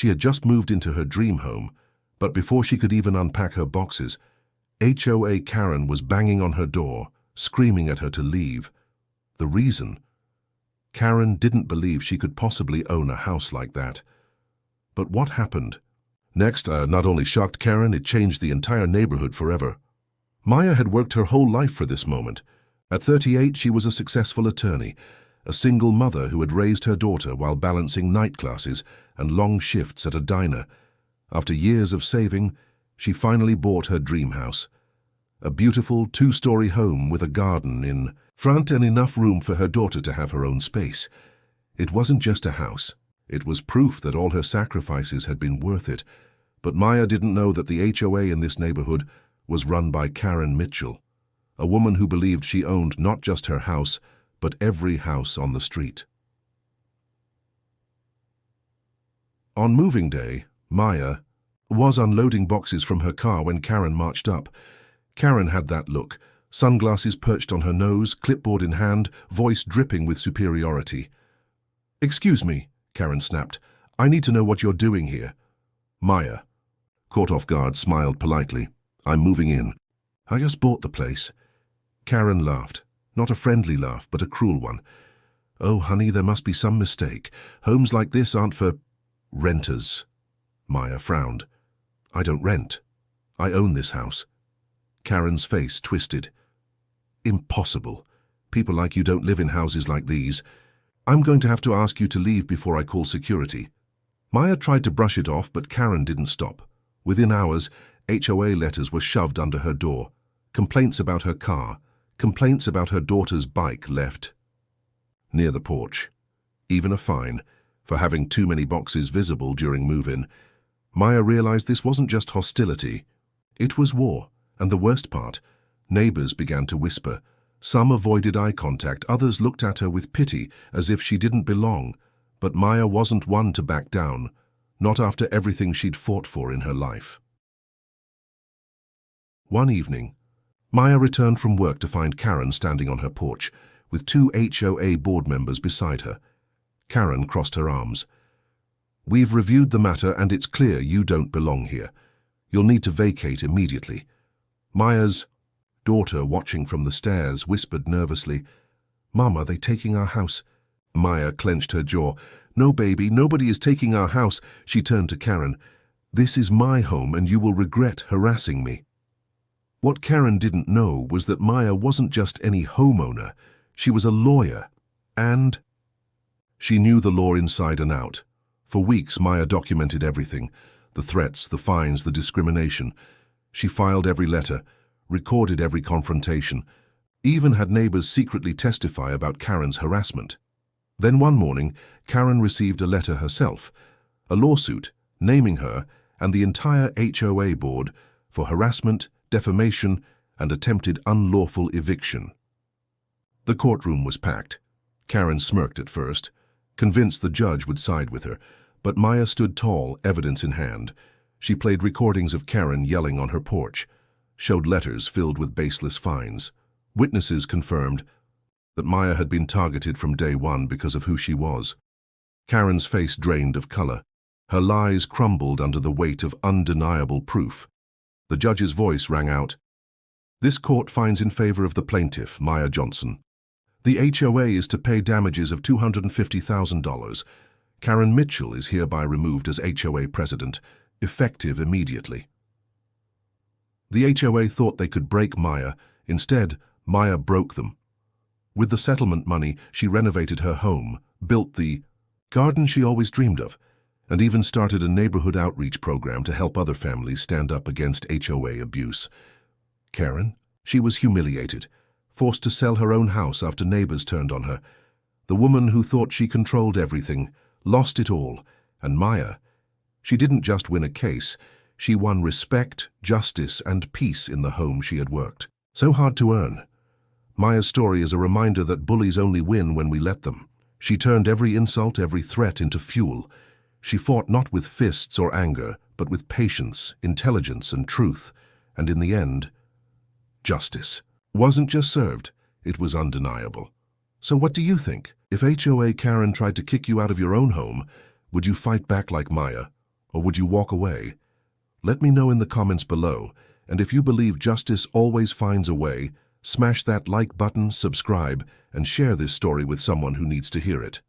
She had just moved into her dream home, but before she could even unpack her boxes, HOA Karen was banging on her door, screaming at her to leave. The reason? Karen didn't believe she could possibly own a house like that. But what happened? Next, not only shocked Karen, it changed the entire neighborhood forever. Maya had worked her whole life for this moment. At 38, she was a successful attorney, a single mother who had raised her daughter while balancing night classes and long shifts at a diner. After years of saving, she finally bought her dream house. A beautiful two-story home with a garden in front and enough room for her daughter to have her own space. It wasn't just a house. It was proof that all her sacrifices had been worth it. But Maya didn't know that the HOA in this neighborhood was run by Karen Mitchell, a woman who believed she owned not just her house, but every house on the street. On moving day, Maya was unloading boxes from her car when Karen marched up. Karen had that look, sunglasses perched on her nose, clipboard in hand, voice dripping with superiority. "Excuse me," Karen snapped. "I need to know what you're doing here." Maya, caught off guard, smiled politely. "I'm moving in. I just bought the place." Karen laughed. Not a friendly laugh, but a cruel one. "Oh, honey, there must be some mistake. Homes like this aren't for renters." Maya frowned. "I don't rent. I own this house." Karen's face twisted. "Impossible. People like you don't live in houses like these. I'm going to have to ask you to leave before I call security." Maya tried to brush it off, but Karen didn't stop. Within hours, HOA letters were shoved under her door. Complaints about her car. Complaints about her daughter's bike left near the porch. Even a fine for having too many boxes visible during move-in. Maya realized this wasn't just hostility. It was war. And the worst part, neighbors began to whisper. Some avoided eye contact, others looked at her with pity, as if she didn't belong. But Maya wasn't one to back down, not after everything she'd fought for in her life. One evening, Maya returned from work to find Karen standing on her porch, with 2 HOA board members beside her. Karen crossed her arms. "We've reviewed the matter and it's clear you don't belong here. You'll need to vacate immediately." Maya's daughter, watching from the stairs, whispered nervously, "Mom, are they taking our house?" Maya clenched her jaw. "No, baby, nobody is taking our house." She turned to Karen. "This is my home and you will regret harassing me." What Karen didn't know was that Maya wasn't just any homeowner. She was a lawyer, and she knew the law inside and out. For weeks, Maya documented everything, the threats, the fines, the discrimination. She filed every letter, recorded every confrontation, even had neighbors secretly testify about Karen's harassment. Then one morning, Karen received a letter herself, a lawsuit naming her and the entire HOA board for harassment, defamation, and attempted unlawful eviction. The courtroom was packed. Karen smirked at first, convinced the judge would side with her, but Maya stood tall, evidence in hand. She played recordings of Karen yelling on her porch, showed letters filled with baseless fines. Witnesses confirmed that Maya had been targeted from day one because of who she was. Karen's face drained of color. Her lies crumbled under the weight of undeniable proof. The judge's voice rang out. "This court finds in favor of the plaintiff, Maya Johnson. The HOA is to pay damages of $250,000. Karen Mitchell is hereby removed as HOA president, effective immediately." The HOA thought they could break Maya. Instead, Maya broke them. With the settlement money, she renovated her home, built the garden she always dreamed of, and even started a neighborhood outreach program to help other families stand up against HOA abuse. Karen, she was humiliated, forced to sell her own house after neighbors turned on her. The woman who thought she controlled everything, lost it all. And Maya, she didn't just win a case, she won respect, justice, and peace in the home she had worked so hard to earn. Maya's story is a reminder that bullies only win when we let them. She turned every insult, every threat into fuel. She fought not with fists or anger, but with patience, intelligence, and truth. And in the end, justice wasn't just served, it was undeniable. So what do you think? If HOA Karen tried to kick you out of your own home, would you fight back like Maya? or would you walk away? Let me know in the comments below, and if you believe justice always finds a way, smash that like button, subscribe, and share this story with someone who needs to hear it.